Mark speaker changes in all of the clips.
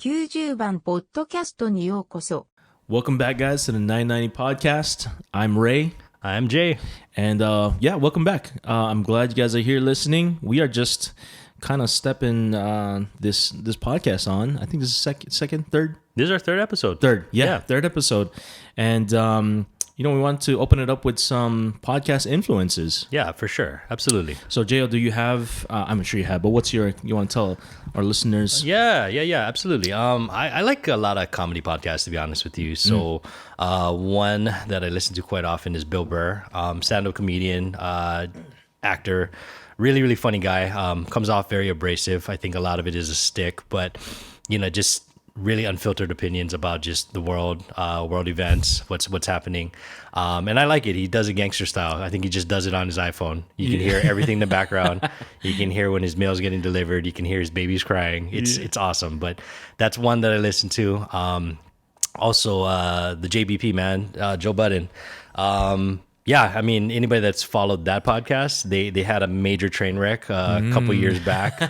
Speaker 1: 90番ポッドキャストにようこそ。
Speaker 2: Welcome back, guys, to the 990 podcast. I'm Ray.
Speaker 3: I'm Jay.
Speaker 2: And yeah, welcome back. I'm glad you guys are here listening. We are just kind of stepping this podcast on. I think this is second, third?
Speaker 3: This is our third episode.
Speaker 2: Third episode. And, we want to open it up with some podcast influences.
Speaker 3: Yeah, for sure. Absolutely.
Speaker 2: So, JL, do you have, I'm sure you have, but what's you want to tell our listeners?
Speaker 3: Yeah, absolutely. I like a lot of comedy podcasts, to be honest with you. So one that I listen to quite often is Bill Burr, stand-up comedian, actor, really, really funny guy. Comes off very abrasive. I think a lot of it is a stick, but, just really unfiltered opinions about just the world events, what's happening. And I like it. He does it gangster style. I think he just does it on his iPhone. You can hear everything in the background. You can hear when his mail's getting delivered. You can hear his baby's crying. It's awesome. But that's one that I listen to. Also, the JBP, man, Joe Budden. Yeah, I mean, anybody that's followed that podcast, they had a major train wreck a couple years back.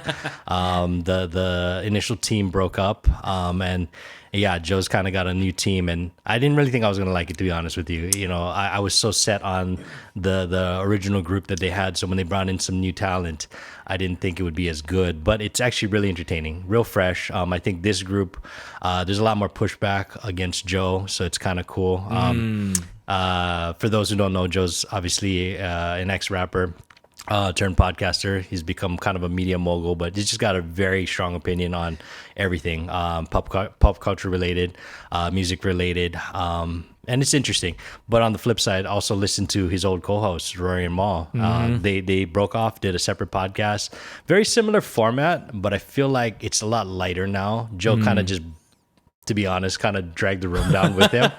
Speaker 3: The initial team broke up, and yeah, Joe's kind of got a new team, and I didn't really think I was going to like it, to be honest with you. I was so set on the original group that they had, so when they brought in some new talent, I didn't think it would be as good, but it's actually really entertaining, real fresh. I think this group, there's a lot more pushback against Joe, so it's kind of cool. For those who don't know, Joe's obviously an ex-rapper turned podcaster. He's become kind of a media mogul, but he's just got a very strong opinion on everything, pop culture related, music related, and it's interesting. But on the flip side, also listen to his old co-hosts, Rory and Mal. They broke off, did a separate podcast. Very similar format, but I feel like it's a lot lighter now. Joe kind of just, to be honest, kind of dragged the room down with him.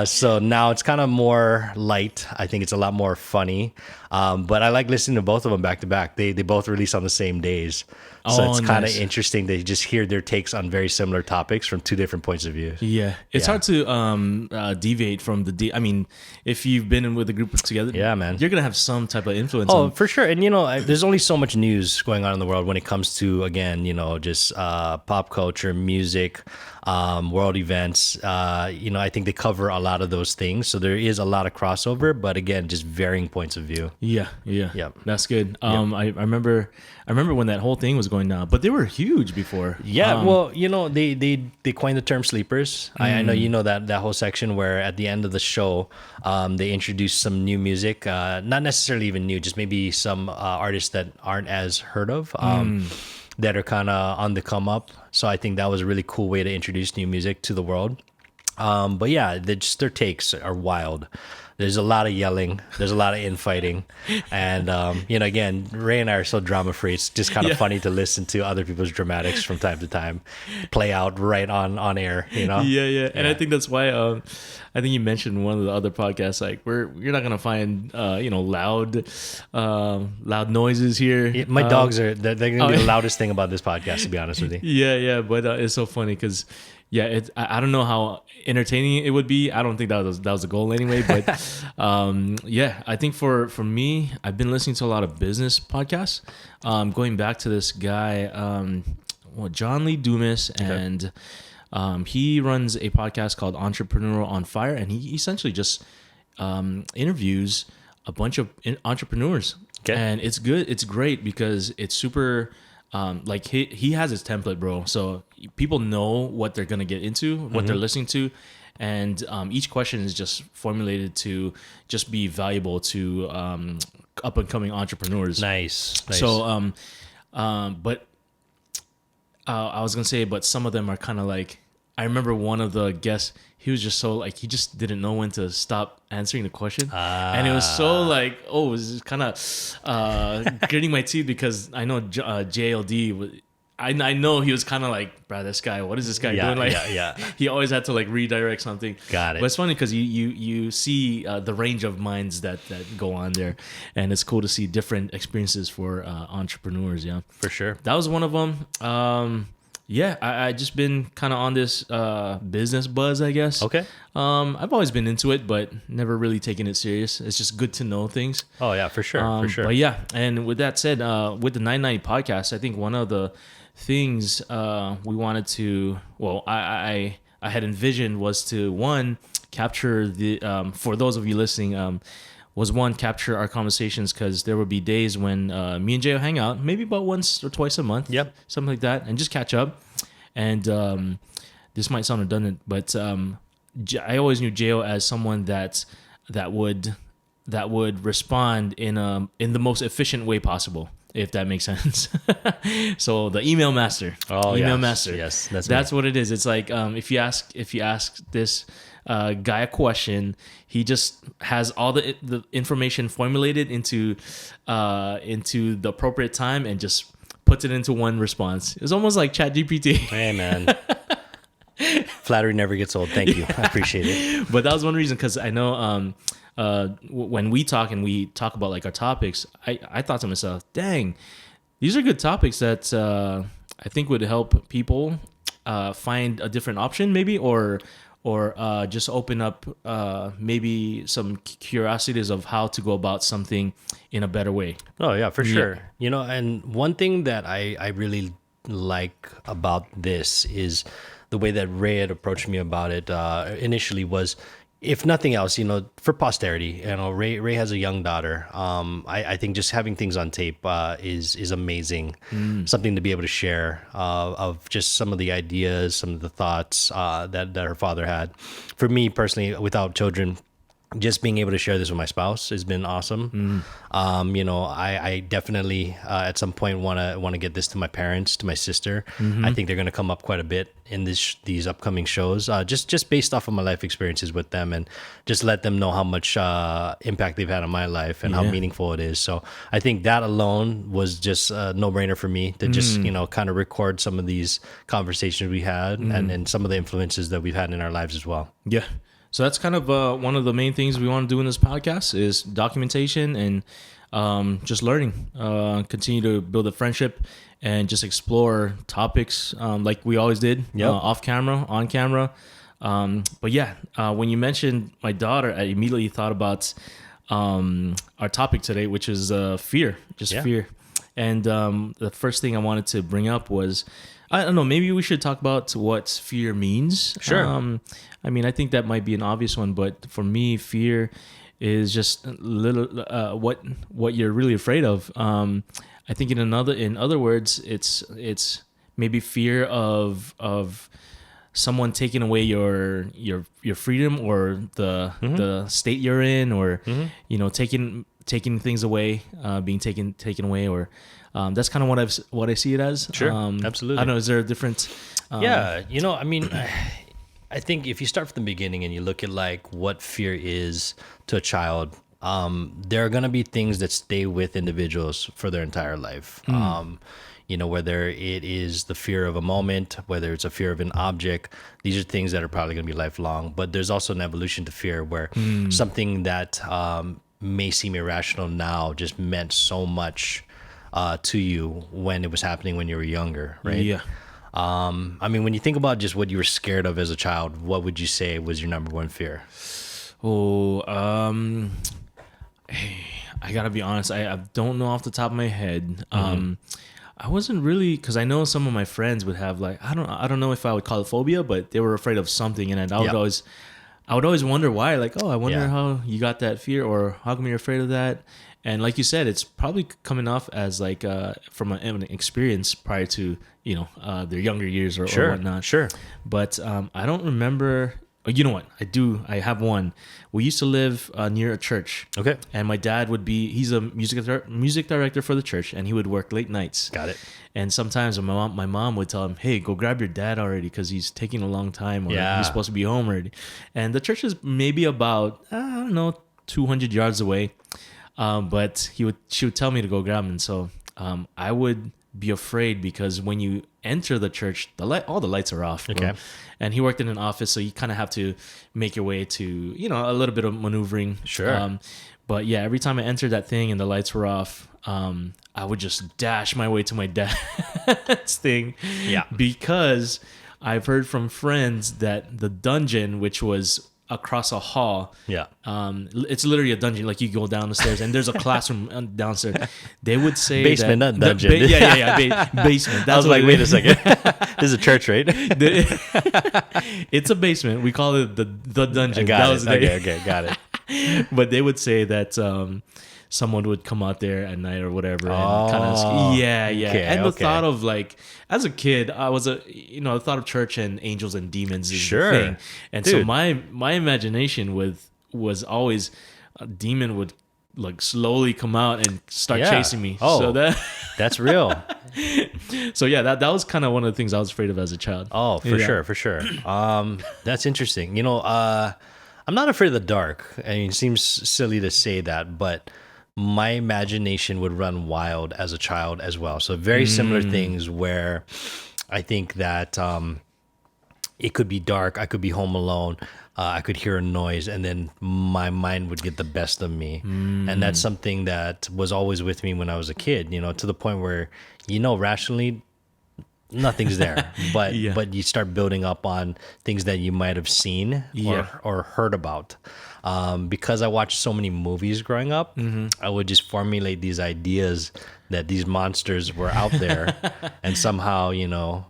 Speaker 3: So now it's kind of more light. I think it's a lot more funny. But I like listening to both of them back to back. They both release on the same days. So it's kind of interesting to just hear their takes on very similar topics from two different points of view.
Speaker 2: Yeah. It's hard to deviate from I mean, if you've been in with a group together,
Speaker 3: yeah, man,
Speaker 2: you're going to have some type of influence.
Speaker 3: Oh, for sure. And, there's only so much news going on in the world when it comes to, again, just pop culture, music, world events. I think they cover a lot of those things. So there is a lot of crossover, but again, just varying points of view.
Speaker 2: Yeah.
Speaker 3: Yep.
Speaker 2: That's good. I remember when that whole thing was going down, but they were huge before.
Speaker 3: Yeah, well, they coined the term sleepers. I know you know that whole section where at the end of the show, they introduced some new music, not necessarily even new, just maybe some artists that aren't as heard of, that are kind of on the come up. So I think that was a really cool way to introduce new music to the world. But yeah, their takes are wild. There's a lot of yelling. There's a lot of infighting. And, again, Ray and I are so drama free. It's just kind of funny to listen to other people's dramatics from time to time play out right on air,
Speaker 2: Yeah. And I think that's why I think you mentioned one of the other podcasts, like you're not going to find, loud noises here.
Speaker 3: Yeah, my dogs they're going to be the loudest thing about this podcast, to be honest with you.
Speaker 2: Yeah. But it's so funny because, yeah, I don't know how entertaining it would be. I don't think that was the goal anyway. But yeah, I think for me, I've been listening to a lot of business podcasts. Going back to this guy, John Lee Dumas, and he runs a podcast called Entrepreneurial on Fire, and he essentially just interviews a bunch of entrepreneurs.
Speaker 3: Okay.
Speaker 2: And it's good. It's great because it's super. Like he has his template, bro. So people know what they're gonna get into, what they're listening to, and each question is just formulated to just be valuable to up and coming entrepreneurs.
Speaker 3: Nice.
Speaker 2: So, but I was gonna say, but some of them are kind of like. I remember one of the guests. He was just so like he just didn't know when to stop answering the question, and it was so like it was kind of gritting my teeth because I know JLD. I know he was kind of like, bro, this guy. What is this guy doing? Like,
Speaker 3: yeah.
Speaker 2: He always had to like redirect something.
Speaker 3: Got it.
Speaker 2: But it's funny because you see the range of minds that go on there, and it's cool to see different experiences for entrepreneurs. Yeah,
Speaker 3: for sure.
Speaker 2: That was one of them. Yeah, I just been kind of on this business buzz, I guess.
Speaker 3: Okay.
Speaker 2: I've always been into it, but never really taken it serious. It's just good to know things.
Speaker 3: Oh, yeah, for sure.
Speaker 2: But yeah, and with that said, with the 990 podcast, I think one of the things we wanted to, I had envisioned was to, one, capture the, for those of you listening, was one, capture our conversations, because there would be days when me and Jay will hang out, maybe about once or twice a month, something like that, and just catch up. And this might sound redundant, but I always knew Jay as someone that would respond in the most efficient way possible, if that makes sense. So the email master.
Speaker 3: Master. Yes,
Speaker 2: that's what it is. It's like if you ask this guy a question, he just has all the information formulated into the appropriate time and just puts it into one response. It's almost like ChatGPT.
Speaker 3: Hey, man. Flattery never gets old. Thank you. I appreciate it.
Speaker 2: But that was one reason, because I know when we talk about like our topics, I thought to myself, dang, these are good topics that I think would help people find a different option, maybe, or just open up maybe some curiosities of how to go about something in a better way.
Speaker 3: Oh, yeah, for sure. You know, and one thing that I really like about this is the way that Ray had approached me about it initially was, if nothing else, you know, for posterity. You know, Ray has a young daughter. I think just having things on tape is amazing. Something to be able to share of just some of the ideas, some of the thoughts that her father had. For me personally, without children, just being able to share this with my spouse has been awesome. You know, I definitely at some point want to get this to my parents, to my sister. I think they're going to come up quite a bit in these upcoming shows, just based off of my life experiences with them, and just let them know how much impact they've had on my life and how meaningful it is. So I think that alone was just a no-brainer for me to just, you know, kind of record some of these conversations we had and some of the influences that we've had in our lives as well.
Speaker 2: Yeah. So that's kind of one of the main things we want to do in this podcast is documentation and just learning, continue to build a friendship and just explore topics like we always did, off camera, on camera. But yeah, when you mentioned my daughter, I immediately thought about our topic today, which is fear, fear. And the first thing I wanted to bring up was, I don't know, maybe we should talk about what fear means.
Speaker 3: Sure.
Speaker 2: I mean, I think that might be an obvious one, but for me, fear is just what you're really afraid of. I think in other words, it's maybe fear of someone taking away your freedom, or the state you're in, or you know, taking things away, being taken away, or that's kind of what I see it as.
Speaker 3: Sure, absolutely.
Speaker 2: I don't know. Is there a different?
Speaker 3: Yeah, you know, I mean, I think if you start from the beginning and you look at like what fear is to a child, there are going to be things that stay with individuals for their entire life. You know, whether it is the fear of a moment, whether it's a fear of an object, these are things that are probably going to be lifelong. But there's also an evolution to fear where something that may seem irrational now just meant so much to you when it was happening when you were younger, right?
Speaker 2: Yeah.
Speaker 3: I mean, when you think about just what you were scared of as a child, what would you say was your number one fear?
Speaker 2: I gotta be honest. I don't know off the top of my head. I wasn't really, because I know some of my friends would have like, I don't know if I would call it phobia, but they were afraid of something, and I would always wonder why. Like, oh, I wonder how you got that fear, or how come you're afraid of that. And like you said, it's probably coming off as like from an experience prior to, you know, their younger years or whatnot.
Speaker 3: Sure.
Speaker 2: But I don't remember. Oh, you know what? I have one. We used to live near a church.
Speaker 3: Okay.
Speaker 2: And my dad he's a music director for the church, and he would work late nights.
Speaker 3: Got it.
Speaker 2: And sometimes my mom would tell him, hey, go grab your dad already, because he's taking a long time, or he's supposed to be home already. And the church is maybe about, I don't know, 200 yards away. But she would tell me to go grab him. And so I would be afraid, because when you enter the church, all the lights are off.
Speaker 3: Okay.
Speaker 2: Bro. And he worked in an office, so you kind of have to make your way to, you know, a little bit of maneuvering.
Speaker 3: Sure.
Speaker 2: But yeah, every time I entered that thing and the lights were off, I would just dash my way to my dad's thing.
Speaker 3: Yeah.
Speaker 2: Because I've heard from friends that the dungeon, which was across a hall.
Speaker 3: Yeah.
Speaker 2: It's literally a dungeon. Like you go down the stairs and there's a classroom downstairs. They would say
Speaker 3: Basement,
Speaker 2: that,
Speaker 3: not dungeon.
Speaker 2: Basement. That's
Speaker 3: I was
Speaker 2: what
Speaker 3: like, wait a second. This is a church, right?
Speaker 2: It's a basement. We call it the dungeon.
Speaker 3: Okay, got it.
Speaker 2: But they would say that someone would come out there at night or whatever and kind of
Speaker 3: Okay,
Speaker 2: and the
Speaker 3: okay.
Speaker 2: thought of like as a kid I was the thought of church and angels and demons is
Speaker 3: Sure.
Speaker 2: the thing. And so
Speaker 3: Dude.
Speaker 2: my imagination was always a demon would like slowly come out and start
Speaker 3: Yeah.
Speaker 2: chasing me.
Speaker 3: Oh.
Speaker 2: So
Speaker 3: That's real.
Speaker 2: that was kind of one of the things I was afraid of as a child.
Speaker 3: Oh, for
Speaker 2: Yeah.
Speaker 3: sure. That's interesting. I'm not afraid of the dark. I mean, it seems silly to say that, but my imagination would run wild as a child as well. So very similar things where I think that it could be dark. I could be home alone. I could hear a noise, and then my mind would get the best of me. And that's something that was always with me when I was a kid, to the point where, rationally, nothing's there. But
Speaker 2: Yeah.
Speaker 3: but you start building up on things that you might have seen
Speaker 2: Yeah.
Speaker 3: or heard about. Because I watched so many movies growing up, I would just formulate these ideas that these monsters were out there, and somehow,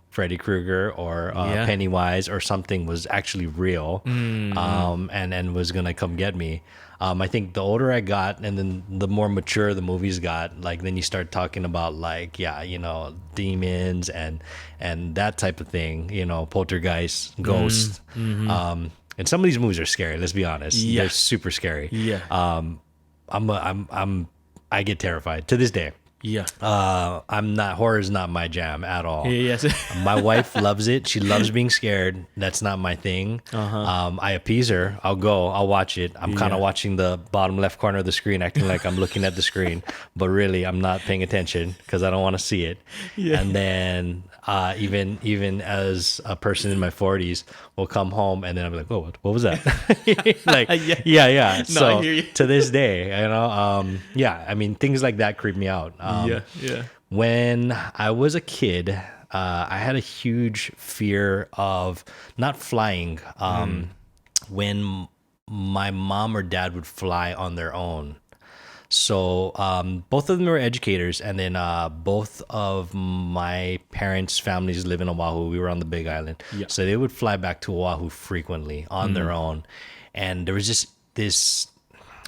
Speaker 3: Freddy Krueger or
Speaker 2: Yeah.
Speaker 3: Pennywise or something was actually real, and was gonna come get me. I think the older I got, and then the more mature the movies got, like then you start talking about like demons and that type of thing, poltergeists, ghosts. And some of these movies are scary. Let's be honest.
Speaker 2: Yeah.
Speaker 3: They're super scary.
Speaker 2: Yeah.
Speaker 3: I get terrified to this day.
Speaker 2: Yeah.
Speaker 3: Horror is not my jam at all.
Speaker 2: Yes.
Speaker 3: My wife loves it. She loves being scared. That's not my thing. I appease her. I'll watch it. I'm kind of watching the bottom left corner of the screen, acting like I'm looking at the screen, but really I'm not paying attention because I don't want to see it.
Speaker 2: Yeah.
Speaker 3: And then even as a person in my 40s, will come home and then I'll be like, "Oh, what was that?" Like, yeah.
Speaker 2: No,
Speaker 3: So
Speaker 2: I hear you.
Speaker 3: to this day, I mean, things like that creep me out.
Speaker 2: Yeah.
Speaker 3: When I was a kid, I had a huge fear of not flying. When my mom or dad would fly on their own. So both of them were educators, and then both of my parents' families live in Oahu. We were on the Big Island.
Speaker 2: Yeah.
Speaker 3: So they would fly back to Oahu frequently on their own. And there was just this,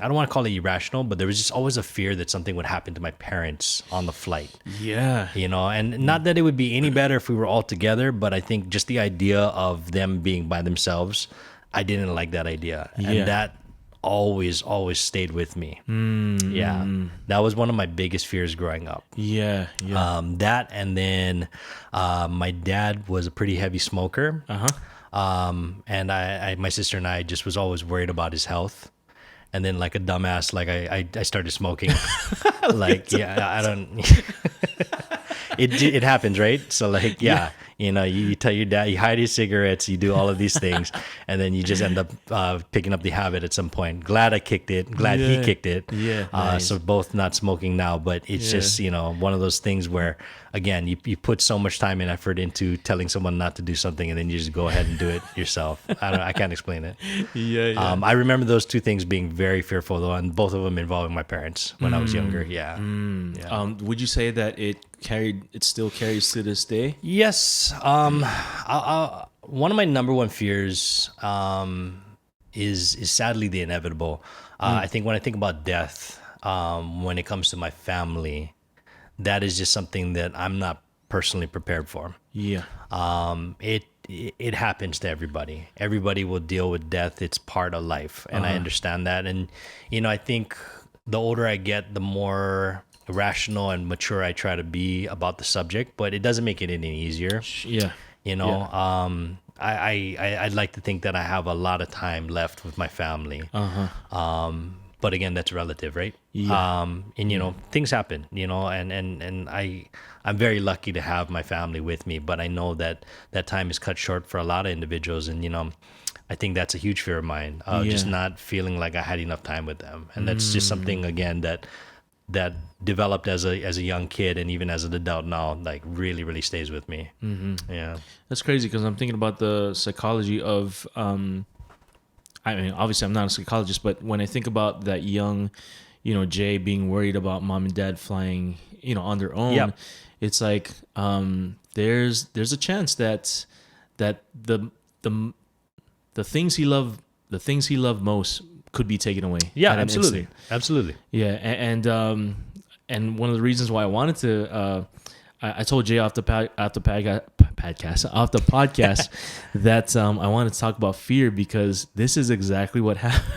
Speaker 3: I don't want to call it irrational, but there was just always a fear that something would happen to my parents on the flight.
Speaker 2: Yeah.
Speaker 3: And not that it would be any better if we were all together, but I think just the idea of them being by themselves, I didn't like that idea.
Speaker 2: Yeah.
Speaker 3: And that always stayed with me. Yeah. That was one of my biggest fears growing up.
Speaker 2: Yeah.
Speaker 3: That, and then my dad was a pretty heavy smoker. And my sister and I just was always worried about his health. And then like a dumbass, like I started smoking. I don't. It happens, right? So like, you tell your dad, you hide his cigarettes, you do all of these things, and then you just end up picking up the habit at some point. Glad I kicked it. Glad he kicked it.
Speaker 2: Yeah, nice.
Speaker 3: So both not smoking now, but it's just, one of those things where, again, you put so much time and effort into telling someone not to do something, and then you just go ahead and do it yourself. I can't explain it.
Speaker 2: Yeah.
Speaker 3: I remember those two things being very fearful, though, and both of them involving my parents when I was younger. Yeah.
Speaker 2: Would you say that it still carries to this day?
Speaker 3: Yes. One of my number one fears is sadly the inevitable. I think when I think about death, when it comes to my family, that is just something that I'm not personally prepared for.
Speaker 2: Yeah.
Speaker 3: It happens to everybody. Everybody will deal with death. It's part of life, and I understand that. And I think the older I get, the more rational and mature I try to be about the subject, but it doesn't make it any easier.
Speaker 2: Yeah.
Speaker 3: I'd like to think that I have a lot of time left with my family. But again, that's relative, right?
Speaker 2: Yeah.
Speaker 3: And things happen, and I'm very lucky to have my family with me, but I know that time is cut short for a lot of individuals, and I think that's a huge fear of mine, just not feeling like I had enough time with them. And that's just something, again, that developed as a young kid, and even as an adult now, like really, really stays with me. Yeah.
Speaker 2: That's crazy because I'm thinking about the psychology of I mean, obviously I'm not a psychologist, but when I think about that young, Jay being worried about mom and dad flying, on their own,
Speaker 3: Yep.
Speaker 2: it's like there's a chance that the things he loved most could be taken away.
Speaker 3: Yeah,
Speaker 2: at an
Speaker 3: absolutely,
Speaker 2: instant.
Speaker 3: absolutely.
Speaker 2: Yeah, and one of the reasons why I wanted to, I told Jay off the podcast that I wanted to talk about fear because this is exactly what happened.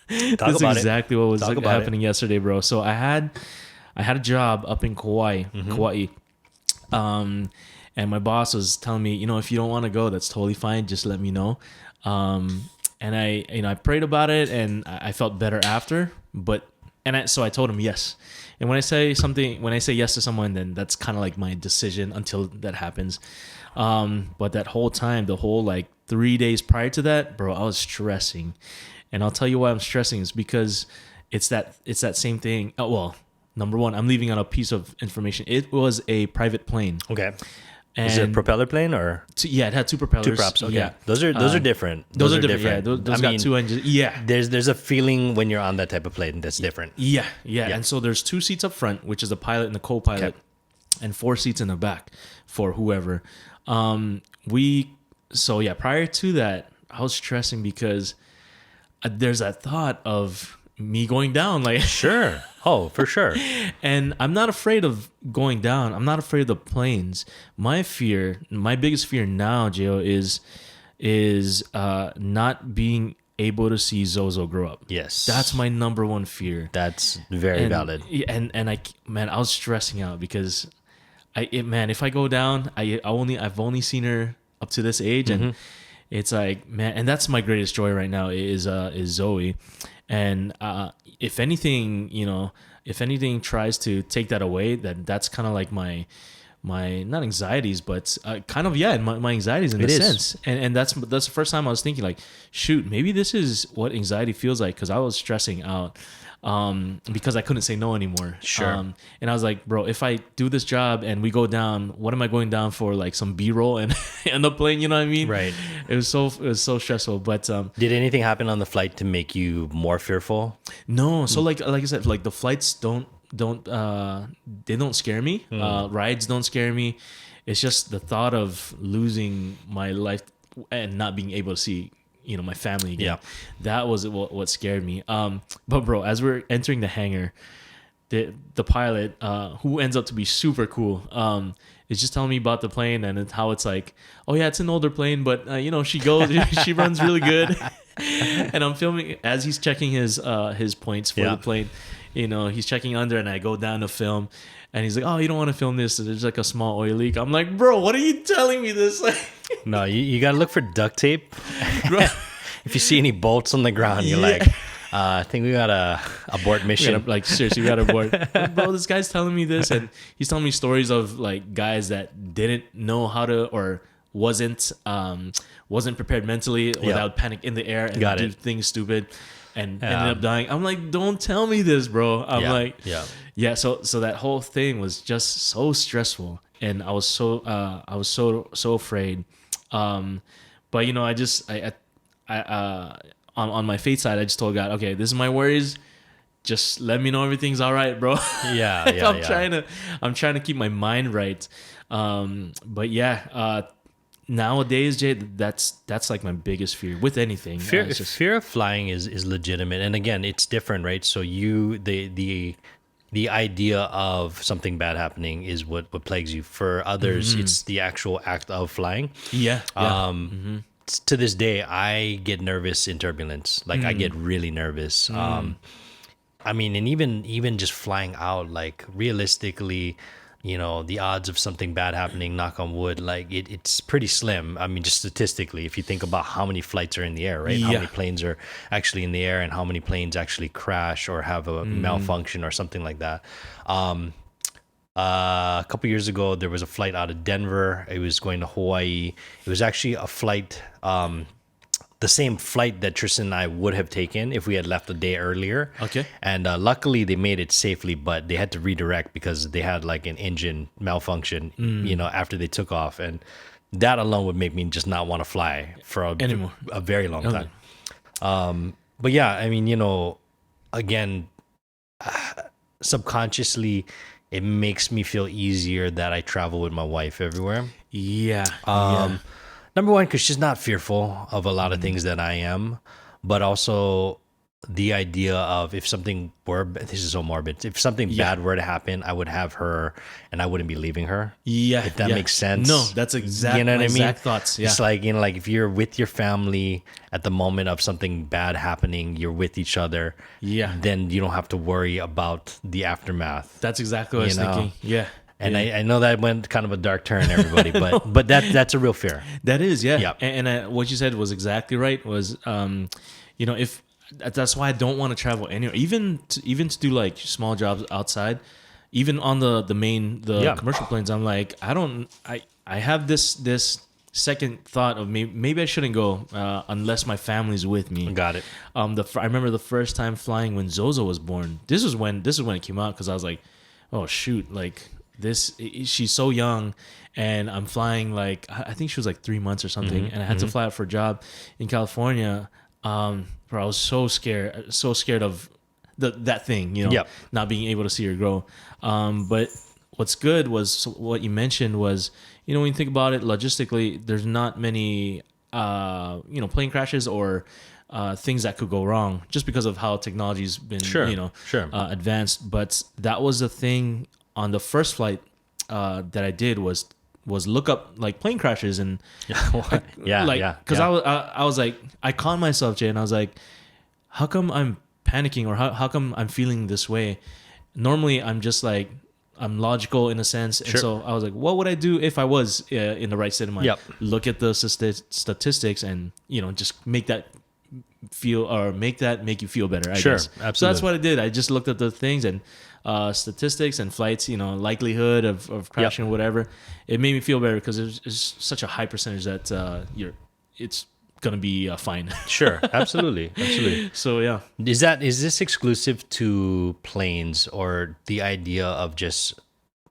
Speaker 2: This is exactly what was happening yesterday, bro. So I had a job up in Kauai, and my boss was telling me, if you don't want to go, that's totally fine. Just let me know. And I prayed about it, and I felt better after. So I told him yes. And when I say yes to someone, then that's kind of like my decision until that happens. But that whole time, the whole like 3 days prior to that, bro, I was stressing. And I'll tell you why I'm stressing is because it's that same thing. Oh, well, number one, I'm leaving out a piece of information. It was a private plane.
Speaker 3: Okay.
Speaker 2: And
Speaker 3: is it a propeller plane or?
Speaker 2: Yeah, it had two propellers.
Speaker 3: Two props. Okay.
Speaker 2: Yeah.
Speaker 3: Those are different.
Speaker 2: Those are different. Yeah, those got two engines. Yeah.
Speaker 3: There's a feeling when you're on that type of plane that's different.
Speaker 2: Yeah. And so there's 2 seats up front, which is the pilot and the co-pilot, and 4 seats in the back for whoever. Prior to that, I was stressing because there's that thought of me going down, like
Speaker 3: sure. Oh, for sure.
Speaker 2: And I'm not afraid of going down. I'm not afraid of the planes. My biggest fear now, Gio, is not being able to see Zozo grow up.
Speaker 3: Yes,
Speaker 2: that's my number one fear.
Speaker 3: That's very valid.
Speaker 2: And I was stressing out because if I go down, I've only seen her up to this age, and it's like, man, and that's my greatest joy right now is Zoe. And if anything tries to take that away, that's kind of like my not anxieties, but kind of my anxieties in a sense. And that's the first time I was thinking like, shoot, maybe this is what anxiety feels like, because I was stressing out because I couldn't say no anymore.
Speaker 3: Sure.
Speaker 2: And I was like, bro, if I do this job and we go down, what am I going down for? Like some B-roll and end up playing, you know what I mean?
Speaker 3: Right.
Speaker 2: It was so stressful. But
Speaker 3: did anything happen on the flight to make you more fearful?
Speaker 2: No. So like I said, like the flights don't scare me. Rides don't scare me. It's just the thought of losing my life and not being able to see my family again. Yeah. That was what scared me. But bro, as we're entering the hangar, the pilot, who ends up to be super cool, is just telling me about the plane and how it's like, oh yeah, it's an older plane, but she runs really good. And I'm filming as he's checking his points for the plane. He's checking under, and I go down to film, and he's like, oh, you don't want to film this, there's like a small oil leak. I'm like, bro, what are you telling me this?
Speaker 3: No, you gotta look for duct tape. If you see any bolts on the ground, you're like, I think we gotta abort mission.
Speaker 2: Seriously, we gotta abort. Bro, this guy's telling me this, and he's telling me stories of like guys that didn't know how to, or wasn't prepared mentally without panic in the air and do things stupid and ended up dying. I'm like, don't tell me this, bro. So that whole thing was just so stressful, and I was so afraid. But on my faith side, I just told God, okay, this is my worries. Just let me know everything's all right, bro. I'm trying to keep my mind right. Nowadays, Jay, that's like my biggest fear with anything.
Speaker 3: Fear of flying is legitimate, and again, it's different, right? So the idea of something bad happening is what plagues you. For others, it's the actual act of flying.
Speaker 2: Yeah.
Speaker 3: To this day, I get nervous in turbulence. Like I get really nervous. I mean, and even just flying out, like realistically, the odds of something bad happening, knock on wood, like it's pretty slim. I mean, just statistically, if you think about how many flights are in the air, right? How many planes are actually in the air, and how many planes actually crash or have a malfunction or something like that. A couple years ago, there was a flight out of Denver. It was going to Hawaii. It was actually a flight, the same flight that Tristan and I would have taken if we had left a day earlier.
Speaker 2: Okay.
Speaker 3: And luckily, they made it safely, but they had to redirect because they had like an engine malfunction, after they took off. And that alone would make me just not want to fly for a very long time. But yeah, I mean, again, subconsciously, it makes me feel easier that I travel with my wife everywhere.
Speaker 2: Yeah.
Speaker 3: Number one, because she's not fearful of a lot of things that I am, but also the idea of if something were, this is so morbid, if something bad were to happen, I would have her and I wouldn't be leaving her.
Speaker 2: Yeah.
Speaker 3: If that makes sense.
Speaker 2: No, that's exactly my exact thoughts. Yeah.
Speaker 3: It's like, like if you're with your family at the moment of something bad happening, you're with each other.
Speaker 2: Yeah.
Speaker 3: Then you don't have to worry about the aftermath.
Speaker 2: That's exactly what I was thinking. Yeah.
Speaker 3: And I know that went kind of a dark turn, everybody, but that's a real fear.
Speaker 2: That is, yeah.
Speaker 3: Yep.
Speaker 2: And what you said was exactly right. Was if that's why I don't want to travel anywhere, even to do like small jobs outside, even on the commercial planes. I'm like, I have this second thought of maybe I shouldn't go unless my family's with me.
Speaker 3: Got it.
Speaker 2: I remember the first time flying when Zozo was born. This is when it came out, because I was like, oh shoot, like she's so young, and I'm flying, like I think she was like 3 months or something, and I had to fly out for a job in California. Where I was so scared of that thing, not being able to see her grow. But what's good was what you mentioned was, when you think about it logistically, there's not many plane crashes or things that could go wrong just because of how technology's been advanced. But that was the thing on the first flight that I did was look up like plane crashes and because I was like, I conned myself, Jay, and I was like, how come I'm panicking, or how come I'm feeling this way? Normally I'm just like, I'm logical in a sense, and so I was like, what would I do if I was in the right state of mind? Look at the statistics and just make that make you feel better, I guess.
Speaker 3: Absolutely.
Speaker 2: So that's what I did. I just looked at the things and statistics and flights, likelihood of crashing or whatever. It made me feel better because it's such a high percentage that it's gonna be fine.
Speaker 3: Sure, absolutely.
Speaker 2: So yeah,
Speaker 3: is this exclusive to planes, or the idea of just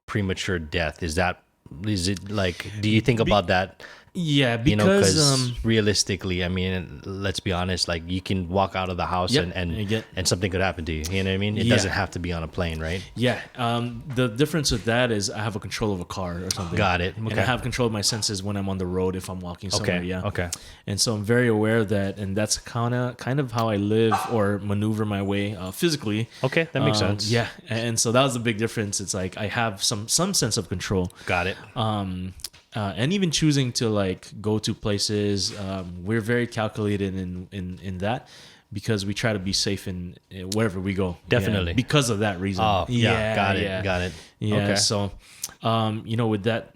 Speaker 3: premature death? Is it like, do you think about that?
Speaker 2: Yeah, because
Speaker 3: realistically, I mean, let's be honest, like you can walk out of the house and something could happen to you. You know what I mean? It doesn't have to be on a plane, right?
Speaker 2: Yeah. The difference with that is I have a control of a car or something.
Speaker 3: Got it. Okay.
Speaker 2: And I have control of my senses when I'm on the road, if I'm walking somewhere.
Speaker 3: Okay.
Speaker 2: Yeah.
Speaker 3: Okay.
Speaker 2: And so I'm very aware of that, and that's kind of how I live or maneuver my way physically.
Speaker 3: Okay, that makes sense.
Speaker 2: Yeah. And so that was the big difference. It's like I have some sense of control.
Speaker 3: Got it.
Speaker 2: And even choosing to like go to places, we're very calculated in that, because we try to be safe in wherever we go.
Speaker 3: Definitely.
Speaker 2: Because of that reason.
Speaker 3: Oh, yeah. Got it.
Speaker 2: Yeah.
Speaker 3: Okay.
Speaker 2: So, with that,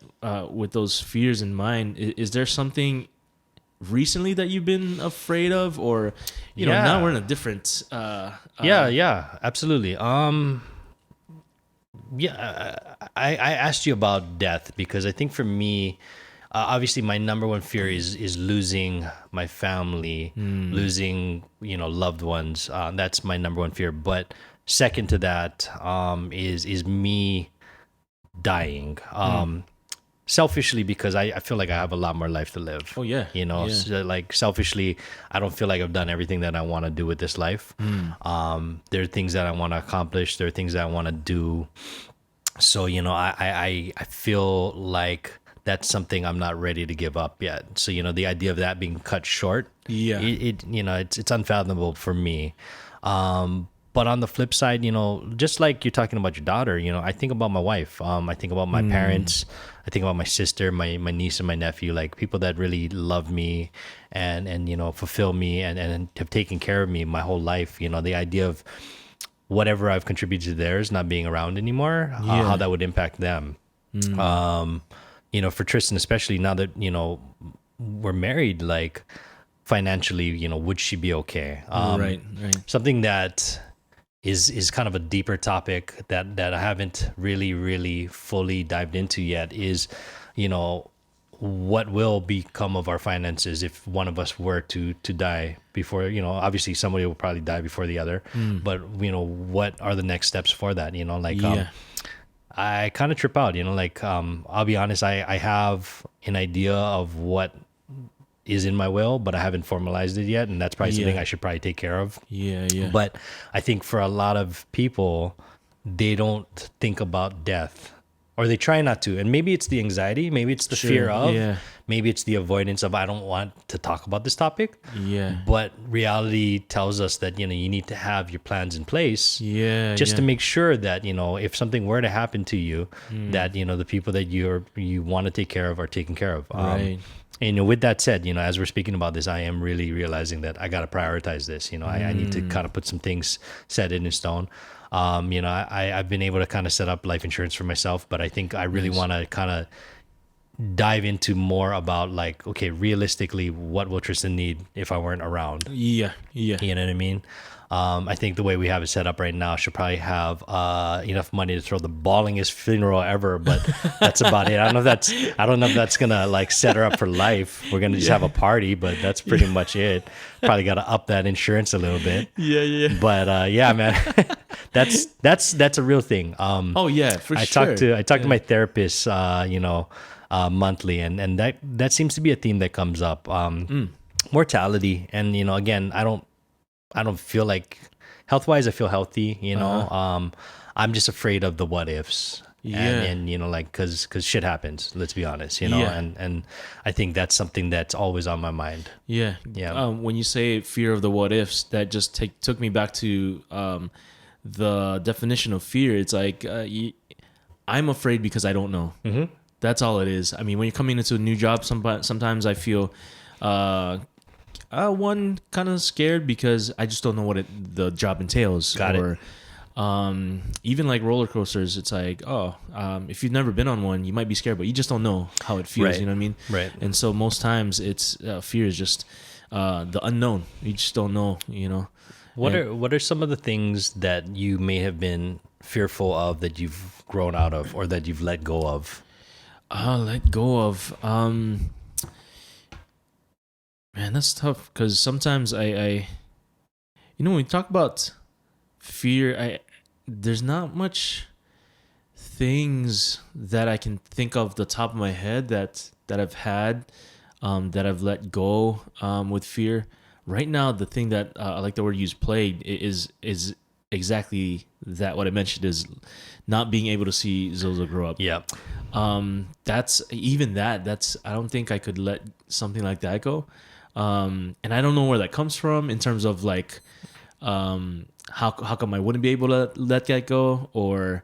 Speaker 2: with those fears in mind, is there something recently that you've been afraid of, or now we're in a different?
Speaker 3: Yeah, absolutely. I asked you about death because I think for me, obviously my number one fear is losing my family, losing loved ones. That's my number one fear. But second to that is me dying. Selfishly, because I feel like I have a lot more life to live.
Speaker 2: Oh yeah.
Speaker 3: So, like selfishly, I don't feel like I've done everything that I want to do with this life. There are things that I want to accomplish. There are things that I want to do. So, I feel like that's something I'm not ready to give up yet. So, the idea of that being cut short, it's unfathomable for me. But on the flip side, just like you're talking about your daughter, I think about my wife. I think about my parents. I think about my sister, my niece, and my nephew, like people that really love me and fulfill me and have taken care of me my whole life. The idea of whatever I've contributed to theirs not being around anymore, how that would impact them. For Tristan, especially now that, we're married, like financially, would she be okay?
Speaker 2: Right.
Speaker 3: Something that is kind of a deeper topic that I haven't really fully dived into yet is, what will become of our finances if one of us were to die before, obviously somebody will probably die before the other, but what are the next steps for that? I kind of trip out, I'll be honest, I have an idea of what is in my will, but I haven't formalized it yet, and that's probably something
Speaker 2: Yeah.
Speaker 3: I should probably take care of.
Speaker 2: Yeah.
Speaker 3: But I think for a lot of people, they don't think about death, or they try not to. And maybe it's the anxiety, maybe it's the
Speaker 2: Sure,
Speaker 3: fear of,
Speaker 2: yeah.
Speaker 3: maybe it's the avoidance of, I don't want to talk about this topic.
Speaker 2: Yeah.
Speaker 3: But reality tells us that, you need to have your plans in place.
Speaker 2: Yeah.
Speaker 3: Just to
Speaker 2: yeah.
Speaker 3: make sure that, if something were to happen to you, that, the people that you want to take care of are taken care of.
Speaker 2: Right.
Speaker 3: And with that said, as we're speaking about this, I am really realizing that I got to prioritize this. I need to kind of put some things set in stone. I've been able to kind of set up life insurance for myself, but I think I really want to kind of dive into more about like, okay, realistically, what will Tristan need if I weren't around?
Speaker 2: Yeah.
Speaker 3: You know what I mean? I think the way we have it set up right now should probably have enough money to throw the ballingest funeral ever, but that's about it. I don't know if that's gonna like set her up for life. We're gonna just have a party, but that's pretty much it. Probably got to up that insurance a little bit.
Speaker 2: Yeah.
Speaker 3: But yeah, man, that's a real thing.
Speaker 2: Oh yeah, for
Speaker 3: I
Speaker 2: sure.
Speaker 3: talk to my therapist, monthly, and that seems to be a theme that comes up. Mortality, and again, I don't feel like health wise, I feel healthy, I'm just afraid of the what ifs.
Speaker 2: Yeah.
Speaker 3: And like, cause shit happens, let's be honest,
Speaker 2: Yeah.
Speaker 3: and I think that's something that's always on my mind.
Speaker 2: Yeah.
Speaker 3: Yeah.
Speaker 2: When you say fear of the what ifs, that just took me back to the definition of fear. It's like, I'm afraid because I don't know. Mm-hmm. That's all it is. I mean, when you're coming into a new job, sometimes I feel, one, kind of scared because I just don't know what the job entails.
Speaker 3: Got it.
Speaker 2: Even like roller coasters, it's like, if you've never been on one, you might be scared, but you just don't know how it feels.
Speaker 3: Right.
Speaker 2: You know what I mean?
Speaker 3: Right.
Speaker 2: And so most times it's fear is just the unknown. You just don't know.
Speaker 3: What are some of the things that you may have been fearful of that you've grown out of, or that you've let go of?
Speaker 2: Let go of. Man, that's tough because sometimes I when we talk about fear, there's not much things that I can think of the top of my head that I've had, that I've let go with fear. Right now, the thing that I like the word you used, plagued, is exactly that. What I mentioned is not being able to see Zozo grow up.
Speaker 3: Yeah.
Speaker 2: That's I don't think I could let something like that go. And I don't know where that comes from in terms of like, how come I wouldn't be able to let that go or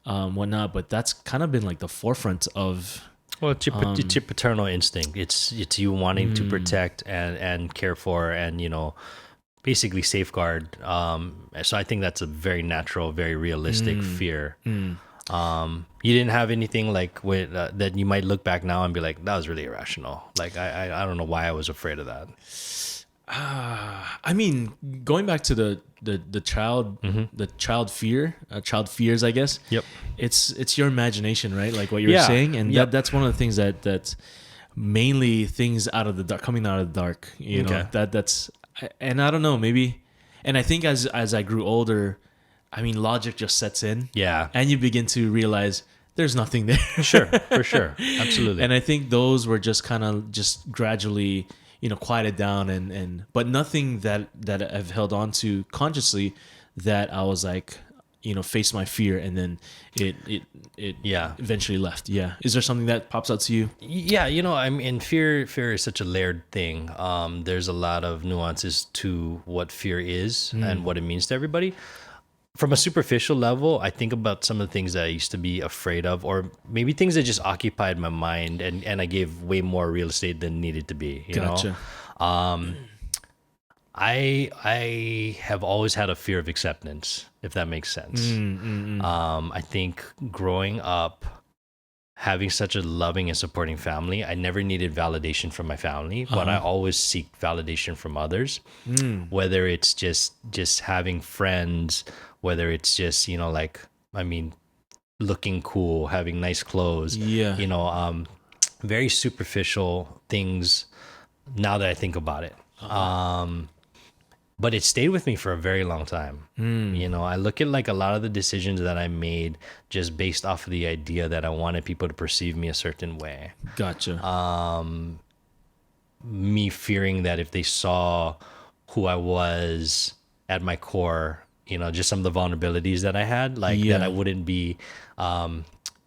Speaker 2: whatnot. But that's kind of been like the forefront of.
Speaker 3: Well, it's your paternal instinct. It's you wanting to protect and care for and basically safeguard. So I think that's a very natural, very realistic fear. You didn't have anything like with that you might look back now and be like, that was really irrational. Like I don't know why I was afraid of that.
Speaker 2: I mean, going back to the child, the child fears, I guess.
Speaker 3: Yep.
Speaker 2: It's your imagination, right? Like what you were
Speaker 3: Yeah.
Speaker 2: saying, and
Speaker 3: Yep.
Speaker 2: that's one of the things that mainly things out of the dark, coming out of the dark.
Speaker 3: Okay.
Speaker 2: That's, and I don't know, maybe, and I think as I grew older, I mean, logic just sets in.
Speaker 3: Yeah.
Speaker 2: And you begin to realize there's nothing there.
Speaker 3: Sure, for sure. Absolutely.
Speaker 2: And I think those were just kind of just gradually, quieted down and but nothing that I've held on to consciously that I was like, faced my fear and then it
Speaker 3: Yeah.
Speaker 2: eventually left. Yeah. Is there something that pops out to you?
Speaker 3: Yeah, I mean, fear is such a layered thing. There's a lot of nuances to what fear is and what it means to everybody. From a superficial level, I think about some of the things that I used to be afraid of, or maybe things that just occupied my mind and I gave way more real estate than needed to be. You
Speaker 2: Gotcha.
Speaker 3: know, I have always had a fear of acceptance, if that makes sense. I think growing up, having such a loving and supporting family, I never needed validation from my family, but I always seek validation from others. Whether it's just having friends, whether it's just looking cool, having nice clothes.
Speaker 2: Yeah.
Speaker 3: Very superficial things. Now that I think about it, but it stayed with me for a very long time. I look at like a lot of the decisions that I made just based off of the idea that I wanted people to perceive me a certain way.
Speaker 2: Gotcha.
Speaker 3: me fearing that if they saw who I was at my core, just some of the vulnerabilities that I had, like that I wouldn't be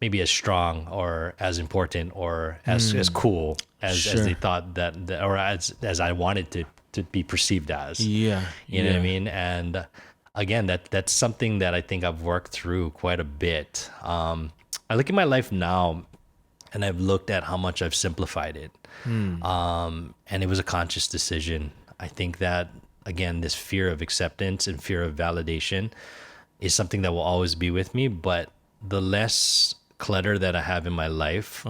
Speaker 3: maybe as strong or as important or as cool as they thought that or as I wanted to be perceived as.
Speaker 2: Yeah.
Speaker 3: You know what I mean? And again, that's something that I think I've worked through quite a bit. I look at my life now and I've looked at how much I've simplified it. And it was a conscious decision. I think that, again, this fear of acceptance and fear of validation is something that will always be with me. But the less clutter that I have in my life,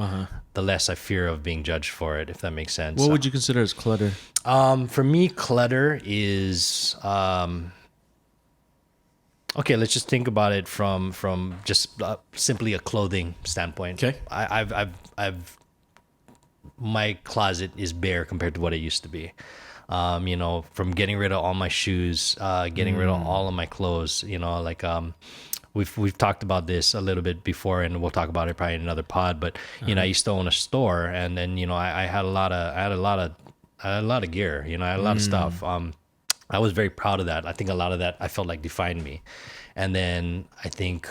Speaker 3: the less I fear of being judged for it, if that makes sense.
Speaker 2: What would you consider as clutter?
Speaker 3: For me, clutter is okay. Let's just think about it from just simply a clothing standpoint.
Speaker 2: Okay.
Speaker 3: I've my closet is bare compared to what it used to be. From getting rid of all my shoes, getting rid of all of my clothes. We've talked about this a little bit before, and we'll talk about it probably in another pod. But I used to own a store, and then I had a lot of gear. I had a lot of stuff. I was very proud of that. I think a lot of that I felt like defined me. And then I think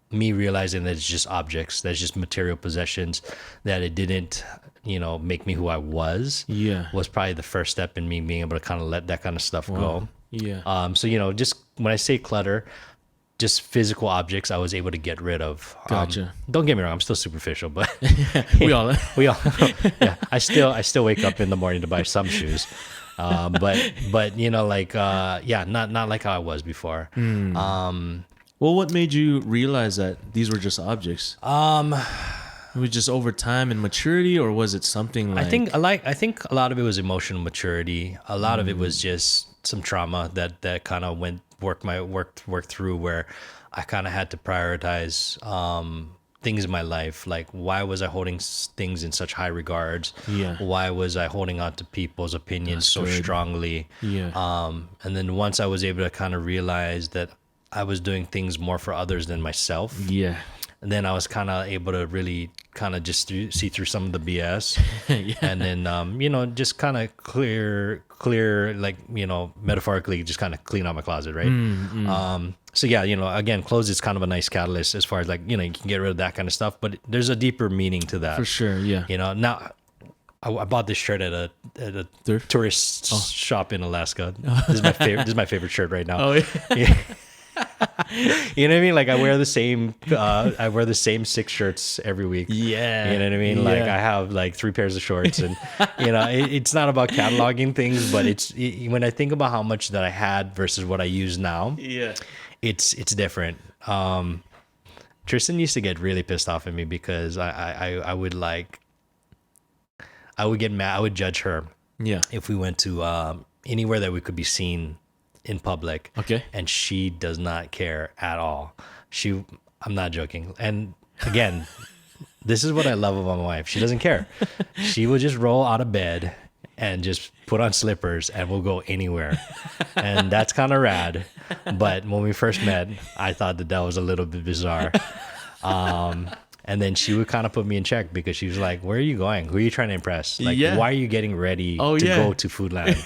Speaker 3: me realizing that it's just objects, that's just material possessions, that it didn't make me who I was. Was probably the first step in me being able to kind of let that kind of stuff go. So just when I say clutter, just physical objects I was able to get rid of.
Speaker 2: Gotcha.
Speaker 3: Don't get me wrong, I'm still superficial, but
Speaker 2: we all
Speaker 3: yeah. I still wake up in the morning to buy some shoes. But not like how I was before.
Speaker 2: Well, what made you realize that these were just objects? It was just over time and maturity, or was it something like?
Speaker 3: I think a lot of it was emotional maturity. A lot of it was just some trauma that kind of worked through, where I kind of had to prioritize things in my life. Like, why was I holding things in such high regards? Why was I holding on to people's opinions so strongly? And then once I was able to kind of realize that I was doing things more for others than myself. And then I was kind of able to really kind of just see through some of the BS. And then, just kind of clear, like, metaphorically, just kind of clean out my closet, right? So yeah, again, clothes is kind of a nice catalyst as far as like, you can get rid of that kind of stuff, but there's a deeper meaning to that.
Speaker 2: For sure, yeah.
Speaker 3: Now I bought this shirt at a tourist shop in Alaska. This is my favorite. This is my favorite shirt right now. Yeah. You know what I mean? Like, I wear the same 6 shirts every week.
Speaker 2: Yeah.
Speaker 3: You know what I mean? Like, I have like 3 pairs of shorts, and it's not about cataloging things, but when I think about how much that I had versus what I use now, it's different. Tristan used to get really pissed off at me because I would get mad. I would judge her. If we went to anywhere that we could be seen in public.
Speaker 2: Okay.
Speaker 3: And she does not care at all. I'm not joking. And again, this is what I love about my wife. She doesn't care. She will just roll out of bed and just put on slippers and we'll go anywhere. And that's kind of rad. But when we first met, I thought that was a little bit bizarre. And then she would kind of put me in check because she was like, where are you going? Who are you trying to impress? Like, why are you getting ready to go to Foodland?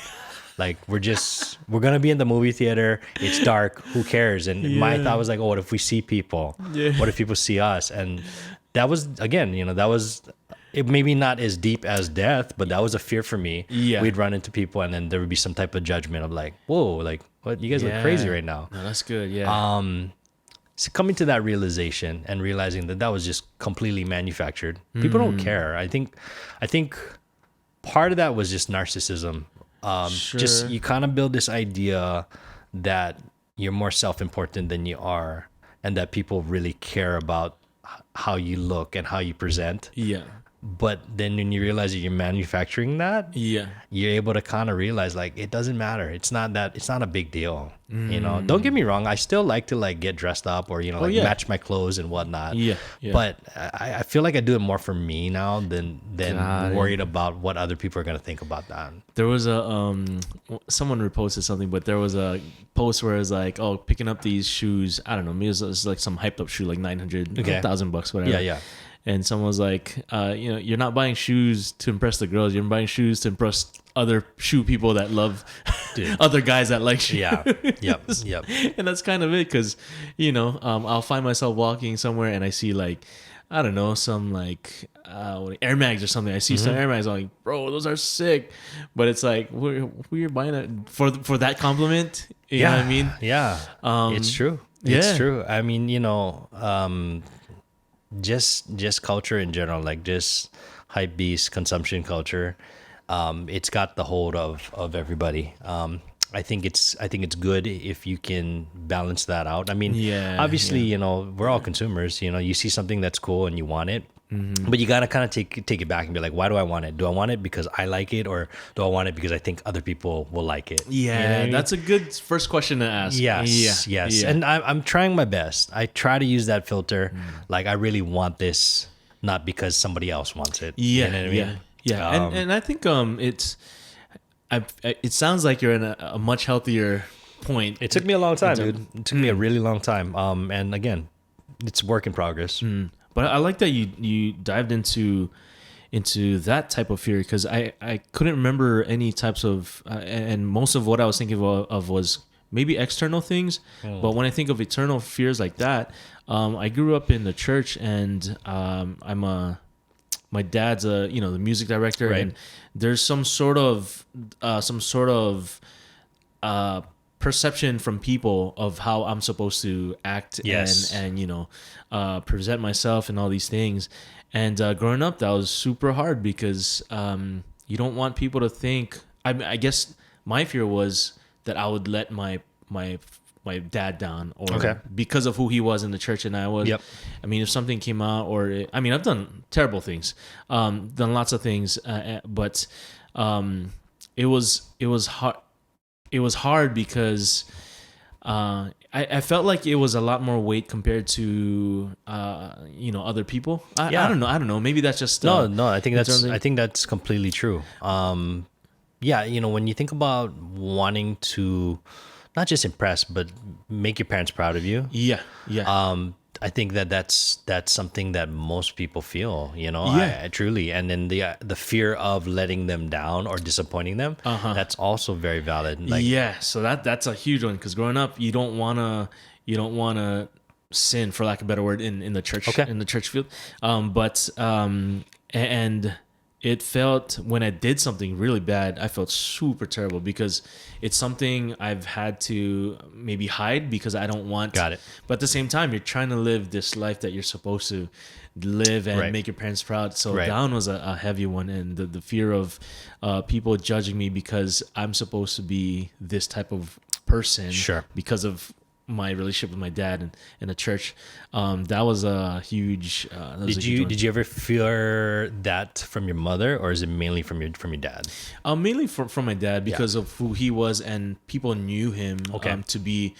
Speaker 3: Like, we're going to be in the movie theater. It's dark. Who cares? And my thought was like, oh, what if we see people? What if people see us? And that was, again, that was, it maybe not as deep as death, but that was a fear for me. We'd run into people and then there would be some type of judgment of like, whoa, like, what? You guys look crazy right now.
Speaker 2: No, that's good. Yeah.
Speaker 3: So coming to that realization and realizing that was just completely manufactured. People don't care. I think part of that was just narcissism. Just you kind of build this idea that you're more self-important than you are, and that people really care about how you look and how you present. But then when you realize that you're manufacturing that, you're able to kind of realize like it doesn't matter. It's not a big deal. Don't get me wrong. I still like to like get dressed up or match my clothes and whatnot. But I feel like I do it more for me now than worried about what other people are gonna think about that.
Speaker 2: There was a someone reposted something, but there was a post where it was like, oh, picking up these shoes. I don't know, maybe it was like some hyped up shoe like $900, $1,000, whatever. and someone was like, you're not buying shoes to impress the girls. You're buying shoes to impress other shoe people that love other guys that like shoes.
Speaker 3: Yeah. Yep.
Speaker 2: And that's kind of it, because I'll find myself walking somewhere and I see like, I don't know, some like Air Mags or something. I see some Air Mags, I'm like, bro, those are sick. But it's like, we're buying it for that compliment. You know what I mean?
Speaker 3: Yeah. It's true.
Speaker 2: Yeah.
Speaker 3: It's true. I mean, just culture in general, like just hype beast consumption culture. It's got the hold of everybody. I think it's good if you can balance that out. I mean, obviously, we're all consumers. You see something that's cool and you want it, but you gotta kind of take it back and be like, why do I want it? Do I want it because I like it, or do I want it because I think other people will like it?
Speaker 2: Yeah,
Speaker 3: You know what I mean?
Speaker 2: that's a good first question to ask.
Speaker 3: Yes.
Speaker 2: Yeah.
Speaker 3: And I'm trying my best. I try to use that filter. Like, I really want this, not because somebody else wants it.
Speaker 2: Yeah,
Speaker 3: You know what I mean?
Speaker 2: yeah. And I think it sounds like you're in a much healthier point.
Speaker 3: It took me a long time, dude. It took me a really long time. And again, it's work in progress.
Speaker 2: But I like that you dived into that type of fear, because I couldn't remember any types of and most of what I was thinking of was maybe external things. But when I think of eternal fears like that, I grew up in the church, and my dad's the music director,
Speaker 3: Right.
Speaker 2: and there's some sort of perception from people of how I'm supposed to act
Speaker 3: Yes.
Speaker 2: and present myself and all these things. And growing up, that was super hard, because you don't want people to think. I guess my fear was that I would let my dad down, or
Speaker 3: Okay.
Speaker 2: because of who he was in the church and I was.
Speaker 3: Yep.
Speaker 2: I mean, if something came out, I've done terrible things, done lots of things, but it was hard. It was hard because I felt like it was a lot more weight compared to other people. I don't know. Maybe that's just
Speaker 3: No, I think
Speaker 2: internal thing.
Speaker 3: I think that's completely true. When you think about wanting to not just impress, but make your parents proud of you.
Speaker 2: Yeah.
Speaker 3: I think that's something that most people feel,
Speaker 2: Yeah.
Speaker 3: I truly. And then the fear of letting them down or disappointing them, that's also very valid. Like,
Speaker 2: yeah, so that's a huge one, because growing up, you don't wanna sin, for lack of a better word, in the church,
Speaker 3: Okay.
Speaker 2: in the church field. And it felt, when I did something really bad, I felt super terrible, because it's something I've had to maybe hide because I don't want.
Speaker 3: Got it.
Speaker 2: But at the same time, you're trying to live this life that you're supposed to live and
Speaker 3: Right.
Speaker 2: make your parents proud. So
Speaker 3: Right.
Speaker 2: that one was a heavy one, and the fear of people judging me because I'm supposed to be this type of person.
Speaker 3: Sure.
Speaker 2: Because of my relationship with my dad and in the church. That was a huge.
Speaker 3: Did you ever fear that from your mother, or is it mainly from your dad?
Speaker 2: Mainly from my dad, because of who he was, and people knew him to be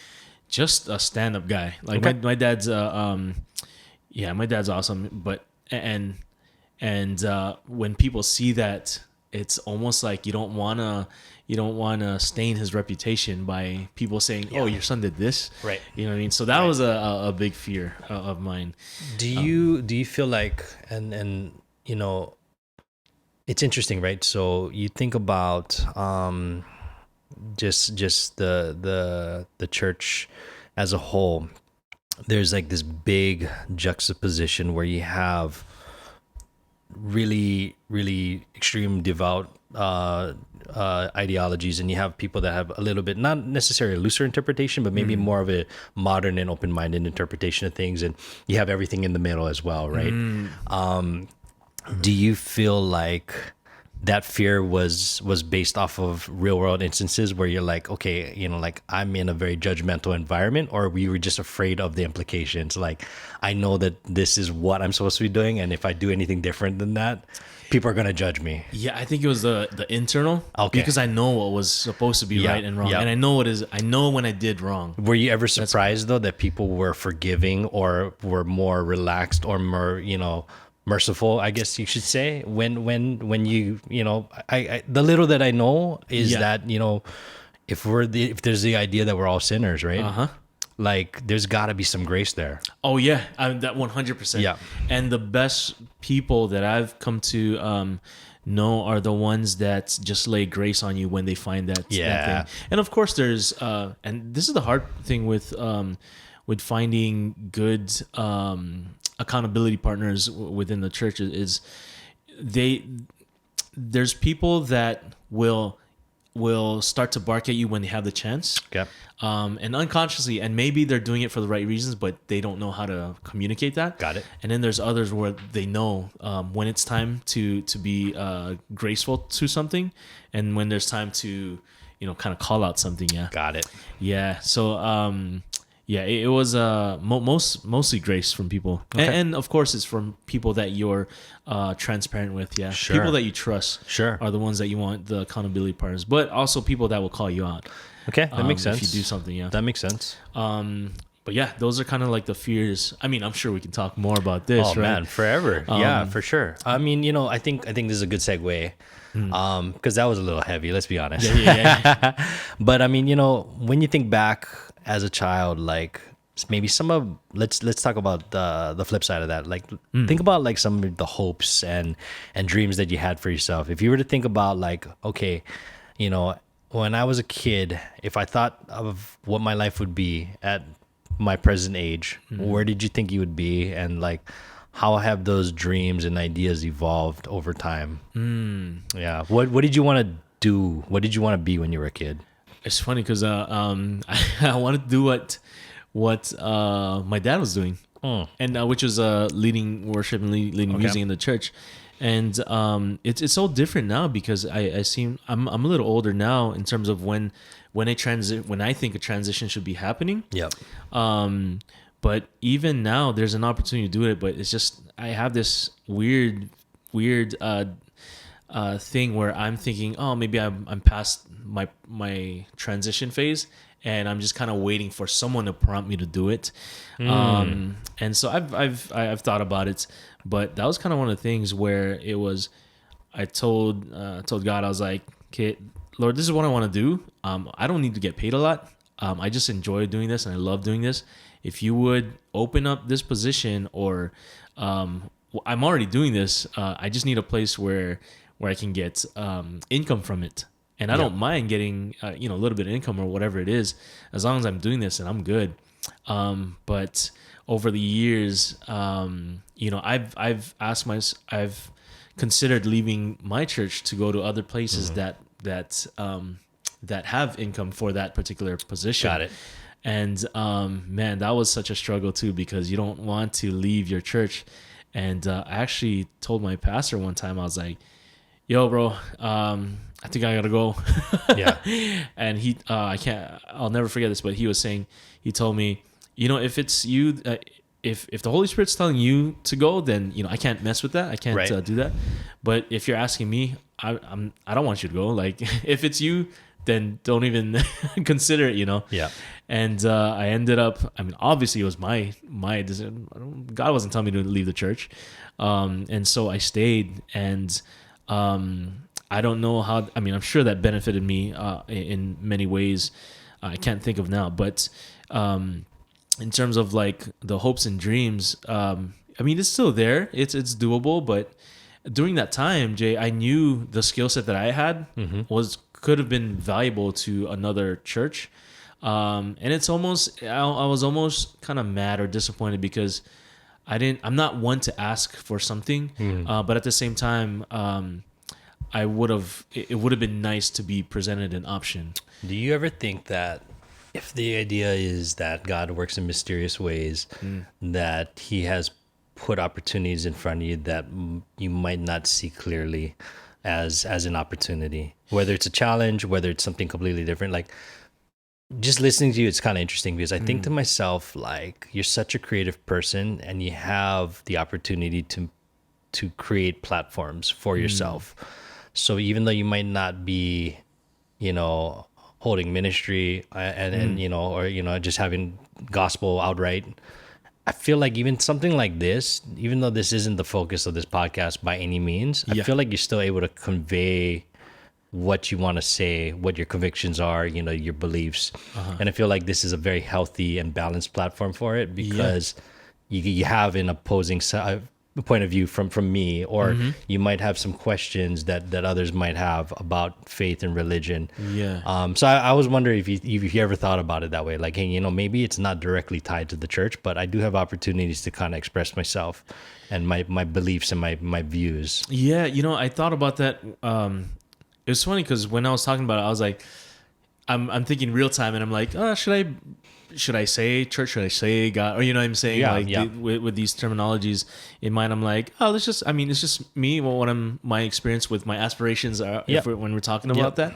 Speaker 2: just a stand-up guy. Like my dad's my dad's awesome, but and when people see that, it's almost like you don't wanna stain his reputation by people saying, "Oh, your son did this."
Speaker 3: Right.
Speaker 2: You know what I mean? So that was a big fear of mine.
Speaker 3: Do you feel like, and it's interesting, right? So you think about just the church as a whole. There's like this big juxtaposition where you have really, really extreme devout ideologies, and you have people that have a little bit, not necessarily a looser interpretation, but maybe more of a modern and open-minded interpretation of things, and you have everything in the middle as well, right? Do you feel like that fear was based off of real world instances where you're like, okay, like I'm in a very judgmental environment, or we were just afraid of the implications? Like, I know that this is what I'm supposed to be doing, and if I do anything different than that, people are going to judge me.
Speaker 2: Yeah, I think it was the internal.
Speaker 3: Okay.
Speaker 2: Because I know what was supposed to be
Speaker 3: Yeah,
Speaker 2: right and wrong.
Speaker 3: yeah.
Speaker 2: And I know when I did wrong.
Speaker 3: Were you ever surprised though that people were forgiving, or were more relaxed, or more, merciful, I guess you should say, when you, I the little that I know is that, if there's the idea that we're all sinners, right? like there's got to be some grace there.
Speaker 2: Oh yeah, that 100%.
Speaker 3: Yeah.
Speaker 2: And the best people that I've come to know are the ones that just lay grace on you when they find that thing. And of course, there's and this is the hard thing with finding good accountability partners within the church is there's people that will start to bark at you when they have the chance.
Speaker 3: Okay.
Speaker 2: And unconsciously, and maybe they're doing it for the right reasons, but they don't know how to communicate that.
Speaker 3: Got it.
Speaker 2: And then there's others where they know when it's time to be graceful to something, and when there's time to, kind of call out something. Yeah.
Speaker 3: Got it.
Speaker 2: Yeah. So, it was mostly grace from people, and of course it's from people that you're transparent with. Yeah,
Speaker 3: Sure.
Speaker 2: People that you trust.
Speaker 3: Sure.
Speaker 2: Are the ones that you want the accountability partners, but also people that will call you out.
Speaker 3: Okay, that makes sense.
Speaker 2: If you do something, yeah.
Speaker 3: That makes sense.
Speaker 2: But yeah, those are kind of like the fears. I mean, I'm sure we can talk more about this.
Speaker 3: Oh
Speaker 2: right?
Speaker 3: man, forever. Yeah, for sure. I mean, I think this is a good segue. Because that was a little heavy, let's be honest.
Speaker 2: Yeah.
Speaker 3: But I mean, when you think back as a child, like maybe let's talk about the flip side of that. Like think about like some of the hopes and dreams that you had for yourself. If you were to think about like, okay, when I was a kid, if I thought of what my life would be at my present age, where did you think you would be? And like, how have those dreams and ideas evolved over time? Yeah. What did you want to do? What did you want to be when you were a kid?
Speaker 2: It's funny because I wanted to do what my dad was doing, and which was leading worship and leading music in the church. And it's so different now because I'm a little older now in terms of when I think a transition should be happening.
Speaker 3: Yep.
Speaker 2: But even now, there's an opportunity to do it. But it's just I have this weird thing where I'm thinking, oh, maybe I'm past my transition phase, and I'm just kind of waiting for someone to prompt me to do it. And so I've thought about it, but that was kind of one of the things where it was. I told God, I was like, okay, Lord, this is what I want to do. I don't need to get paid a lot. I just enjoy doing this and I love doing this. If you would open up this position, or I'm already doing this. I just need a place where I can get income from it. And I don't mind getting a little bit of income or whatever it is, as long as I'm doing this and I'm good. But over the years, I've considered leaving my church to go to other places that have income for that particular position.
Speaker 3: Got it.
Speaker 2: And man, that was such a struggle too, because you don't want to leave your church. And I actually told my pastor one time, I was like, yo, bro, I think I gotta go.
Speaker 3: Yeah.
Speaker 2: And I'll never forget this, but he told me, if it's you, if the Holy Spirit's telling you to go, then, I can't mess with that. I can't do that. But if you're asking me, I don't want you to go. Like, if it's you, then don't even consider it,
Speaker 3: Yeah.
Speaker 2: And I ended up, obviously it was my decision. God wasn't telling me to leave the church. And so I stayed, and I don't know how, I'm sure that benefited me in many ways. I can't think of now, but in terms of like the hopes and dreams, it's still there. It's doable, but during that time, Jay, I knew the skill set that I had could have been valuable to another church. And it's almost, I was almost kind of mad or disappointed because I'm not one to ask for something, but at the same time, it would have been nice to be presented an option.
Speaker 3: Do you ever think that if the idea is that God works in mysterious ways, that he has put opportunities in front of you that you might not see clearly as an opportunity, whether it's a challenge, whether it's something completely different? Like, just listening to you, it's kind of interesting because I think to myself, like, you're such a creative person and you have the opportunity to create platforms for yourself. So even though you might not be, holding ministry and or just having gospel outright, I feel like even something like this, even though this isn't the focus of this podcast by any means, I feel like you're still able to convey what you want to say, what your convictions are, your beliefs. And I feel like this is a very healthy and balanced platform for it, because you have an opposing point of view from me, or you might have some questions that others might have about faith and religion. So I was wondering if you ever thought about it that way, like, hey, maybe it's not directly tied to the church, but I do have opportunities to kind of express myself and my beliefs and my views.
Speaker 2: Yeah, I thought about that. It was funny because when I was talking about it, I was like, I'm thinking real time, and I'm like, oh, should I say church? Should I say God? Or what I'm saying?
Speaker 3: Yeah.
Speaker 2: With these terminologies in mind, I'm like, oh, it's just me. Well, my experience with my aspirations are, when we're talking about that.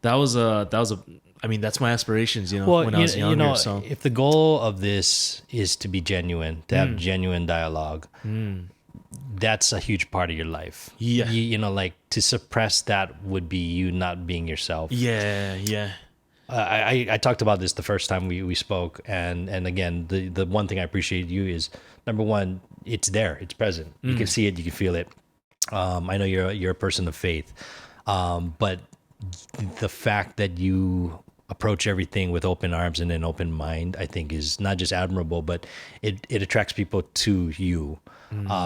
Speaker 2: That's my aspirations, when I was younger. So
Speaker 3: if the goal of this is to be genuine, to have genuine dialogue, that's a huge part of your life.
Speaker 2: Yeah.
Speaker 3: Like, to suppress that would be you not being yourself.
Speaker 2: Yeah.
Speaker 3: I talked about this the first time we spoke, and again, the one thing I appreciate you is, number one, it's there, it's present. You can see it, you can feel it. I know you're a person of faith, but the fact that you approach everything with open arms and an open mind, I think, is not just admirable, but it attracts people to you.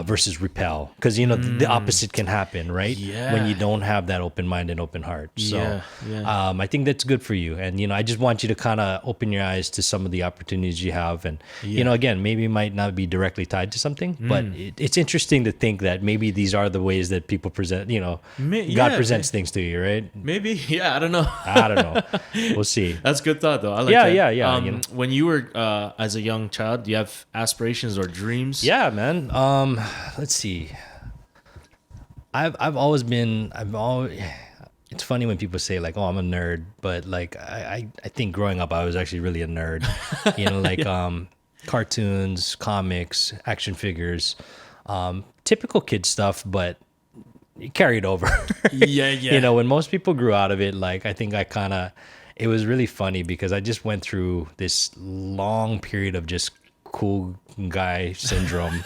Speaker 3: Versus repel, because the opposite can happen, right? When you don't have that open mind and open heart. So I think that's good for you, and I just want you to kind of open your eyes to some of the opportunities you have, and again, maybe it might not be directly tied to something, but it's interesting to think that maybe these are the ways that people present, God presents things to you, right?
Speaker 2: Maybe. I don't know.
Speaker 3: We'll see.
Speaker 2: That's a good thought, though. I like that.
Speaker 3: Yeah.
Speaker 2: When you were as a young child, do you have aspirations or dreams?
Speaker 3: Yeah, man. Let's see. I've always, it's funny when people say, like, oh, I'm a nerd, but like I think growing up I was actually really a nerd. Cartoons, comics, action figures, typical kid stuff, but it carried over.
Speaker 2: Yeah.
Speaker 3: When most people grew out of it, like, I think it was really funny because I just went through this long period of just cool guy syndrome.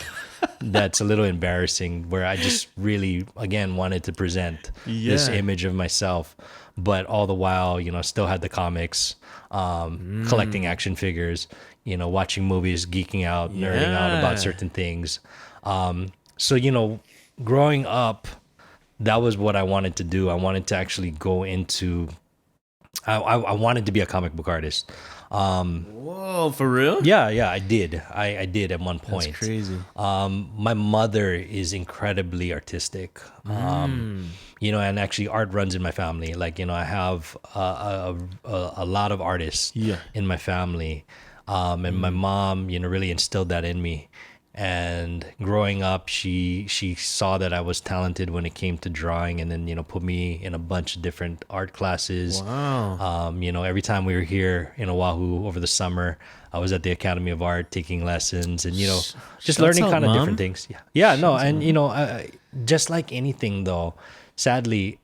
Speaker 3: That's a little embarrassing, where I just really, again, wanted to present this image of myself, but all the while, still had the comics, collecting action figures, watching movies, geeking out, nerding out about certain things. So, growing up, that was what I wanted to do. I wanted to actually go into, I wanted to be a comic book artist.
Speaker 2: Whoa, for real?
Speaker 3: Yeah, I did. I did at one point.
Speaker 2: That's crazy.
Speaker 3: My mother is incredibly artistic. And actually art runs in my family. Like, I have a lot of artists in my family. And my mom, really instilled that in me. And growing up, she saw that I was talented when it came to drawing, and then put me in a bunch of different art classes.
Speaker 2: Wow.
Speaker 3: Every time we were here in Oahu over the summer, I was at the Academy of Art taking lessons, and just learning kind of different things. No, and just like anything, though, sadly,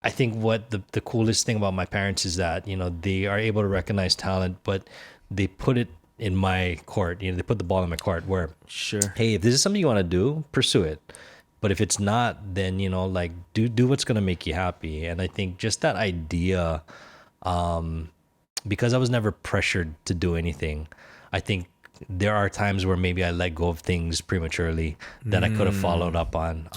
Speaker 3: I think what the coolest thing about my parents is that they are able to recognize talent, but they put it in my court. They put the ball in my court, where, hey, if this is something you want to do, pursue it. But if it's not, then like, do what's gonna make you happy. And I think just that idea, because I was never pressured to do anything, I think there are times where maybe I let go of things prematurely that I could have followed up on.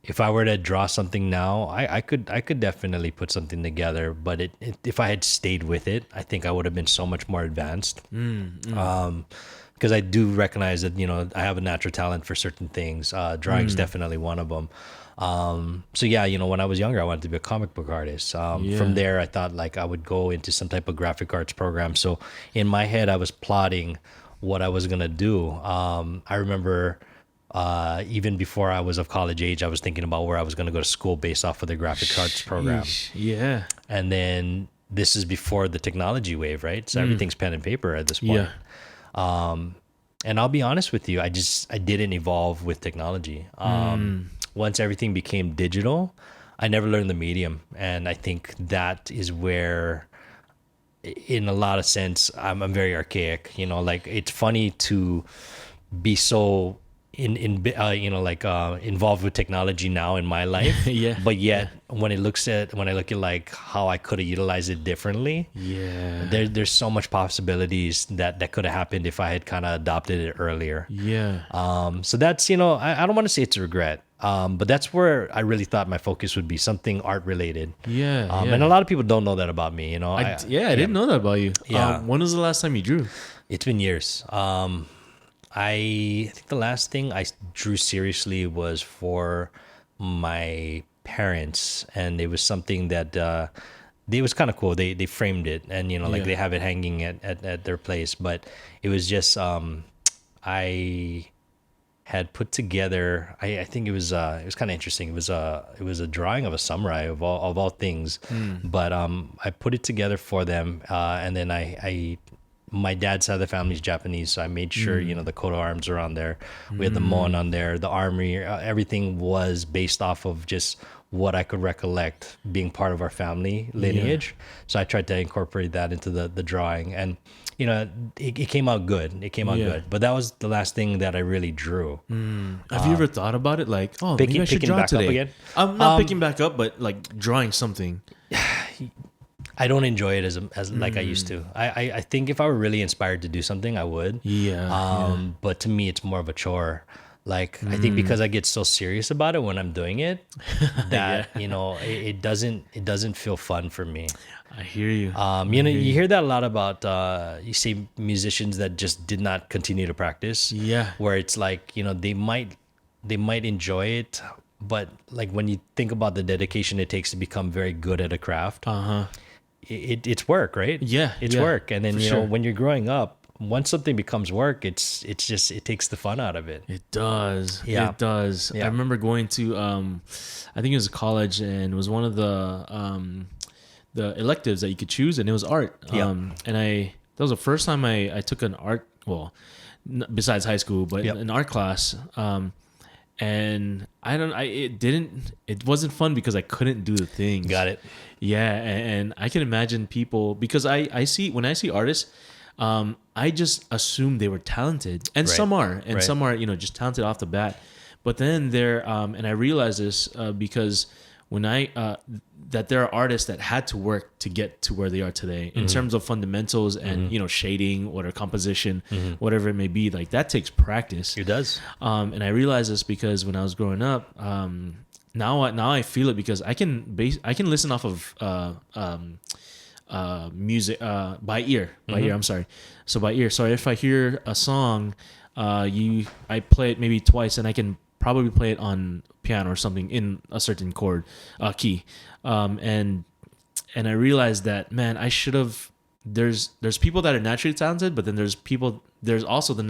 Speaker 3: If I were to draw something now, I could definitely put something together, but if I had stayed with it, I think I would have been so much more advanced. Because I do recognize that I have a natural talent for certain things. Drawing's definitely one of them. So when I was younger, I wanted to be a comic book artist. From there, I thought, like, I would go into some type of graphic arts program. So in my head, I was plotting what I was gonna do. I remember. Even before I was of college age, I was thinking about where I was going to go to school based off of the graphic arts program.
Speaker 2: Yeah.
Speaker 3: And then this is before the technology wave, right? So everything's pen and paper at this point. And I'll be honest with you, I didn't evolve with technology. Once everything became digital, I never learned the medium. And I think that is where, in a lot of sense, I'm very archaic. Like, it's funny to be so involved with technology now in my life.
Speaker 2: Yeah.
Speaker 3: But yet when I look at like how I could have utilized it differently,
Speaker 2: Yeah.
Speaker 3: there's so much possibilities that could have happened if I had kind of adopted it earlier.
Speaker 2: Yeah.
Speaker 3: So that's, I don't want to say it's a regret. But that's where I really thought my focus would be, something art related.
Speaker 2: Yeah.
Speaker 3: And a lot of people don't know that about me,
Speaker 2: I didn't know that about you.
Speaker 3: Yeah.
Speaker 2: When was the last time you drew?
Speaker 3: It's been years. I think the last thing I drew seriously was for my parents, and it was something that it was kind of cool. They framed it, and like they have it hanging at their place. But it was just I had put together. I think it was kind of interesting. It was a drawing of a samurai of all things, but I put it together for them, and then I my dad's side of the family is Japanese, so I made sure the coat of arms are on there. We had the mon on there, the armory, everything was based off of just what I could recollect being part of our family lineage. So I tried to incorporate that into the drawing, and it came out good. It came out good, but that was the last thing that I really drew.
Speaker 2: Have you ever thought about it, like, oh, maybe I should
Speaker 3: picking
Speaker 2: draw
Speaker 3: back up
Speaker 2: today?
Speaker 3: again?
Speaker 2: I'm not picking back up, but like drawing something.
Speaker 3: I don't enjoy it as like I used to. I think if I were really inspired to do something, I would. But to me, it's more of a chore. Like I think because I get so serious about it when I'm doing it, that it doesn't feel fun for me.
Speaker 2: I hear you.
Speaker 3: You hear that a lot about you see musicians that just did not continue to practice.
Speaker 2: Yeah.
Speaker 3: Where it's like they might enjoy it, but like when you think about the dedication it takes to become very good at a craft. It's work, right?
Speaker 2: Yeah,
Speaker 3: it's
Speaker 2: yeah,
Speaker 3: work, and then
Speaker 2: for sure.
Speaker 3: when you're growing up, once something becomes work, it takes the fun out of it.
Speaker 2: It does.
Speaker 3: Yeah.
Speaker 2: It does.
Speaker 3: Yeah.
Speaker 2: I remember going to I think it was college, and it was one of the electives that you could choose, and it was art. And that was the first time I took an art, well, besides high school, but an art class. And it wasn't fun because I couldn't do the things.
Speaker 3: Got it.
Speaker 2: Yeah, and I can imagine people, because when I see artists, I just assume they were talented, and
Speaker 3: Right.
Speaker 2: some are, and
Speaker 3: Right.
Speaker 2: some are just talented off the bat. But then and I realized this because when that there are artists that had to work to get to where they are today in terms of fundamentals and shading or composition, whatever it may be. Like that takes practice.
Speaker 3: It does.
Speaker 2: And I realized this because when I was growing up, now I feel it because I can listen off of music by ear. I'm sorry. So by ear. So if I hear a song, I play it maybe twice, and I can probably play it on piano or something in a certain chord key. And I realized that, man, I should have. There's people that are naturally talented, but then there's also the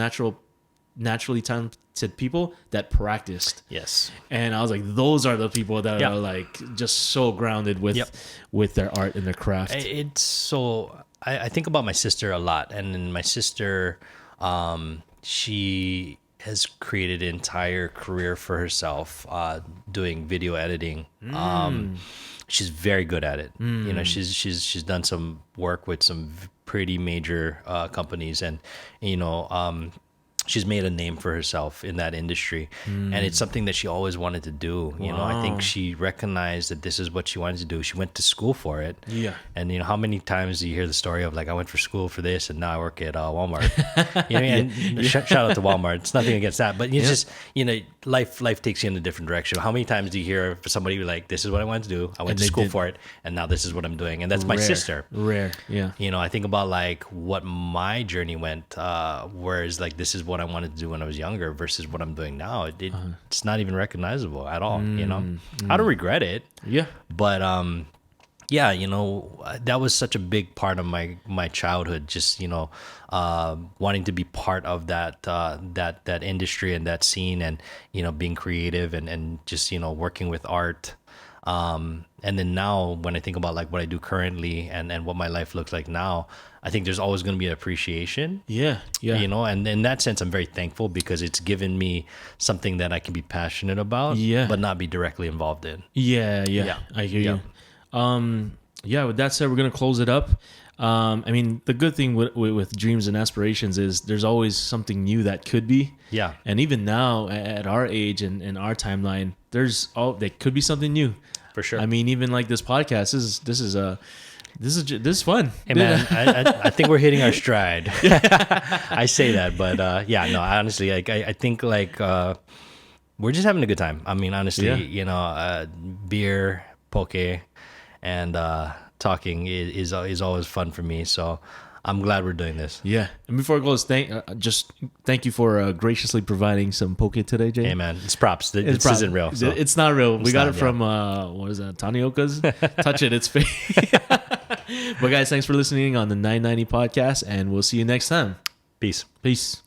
Speaker 2: naturally talented people that practiced.
Speaker 3: Yes.
Speaker 2: And I was like, those are the people that are like just so grounded with their art and their craft.
Speaker 3: It's so I think about my sister a lot, and then my sister, she has created an entire career for herself doing video editing. She's very good at it. She's done some work with some pretty major companies, and she's made a name for herself in that industry, and it's something that she always wanted to do. I think she recognized that this is what she wanted to do. She went to school for it.
Speaker 2: Yeah.
Speaker 3: And how many times do you hear the story of like, I went for school for this and now I work at Walmart. And shout out to Walmart. It's nothing against that, but it's just life takes you in a different direction. How many times do you hear somebody be like, this is what I wanted to do, I went to school for it, and now this is what I'm doing? And that's my sister.
Speaker 2: Rare. Yeah.
Speaker 3: I think about like what my journey went, whereas like this is what I wanted to do when I was younger versus what I'm doing now. It's not even recognizable at all. I don't regret it.
Speaker 2: Yeah.
Speaker 3: But that was such a big part of my childhood. Just wanting to be part of that industry and that scene, and being creative and just working with art. And then now when I think about like what I do currently and what my life looks like now, I think there's always going to be an appreciation.
Speaker 2: Yeah.
Speaker 3: And in that sense, I'm very thankful because it's given me something that I can be passionate about, but not be directly involved in.
Speaker 2: Yeah. I hear you. With that said, we're going to close it up. I mean, the good thing with dreams and aspirations is there's always something new that could be.
Speaker 3: Yeah.
Speaker 2: And even now at our age and our timeline, there could be something new.
Speaker 3: For sure.
Speaker 2: I mean, even like this podcast, this is fun.
Speaker 3: Hey man, I think we're hitting our stride. I say that, but yeah, no, honestly, like I think like we're just having a good time. I mean, honestly, beer, poke, and talking is always fun for me. So I'm glad we're doing this.
Speaker 2: Yeah. And before I go, thank you for graciously providing some poke today, Jay.
Speaker 3: Hey man, it's props. This
Speaker 2: props.
Speaker 3: isn't real. So.
Speaker 2: It's not real. We got
Speaker 3: not,
Speaker 2: it from what is that? Tanioka's. Touch it. It's fake. But guys, thanks for listening on the 990 podcast, and we'll see you next time.
Speaker 3: Peace.
Speaker 2: Peace.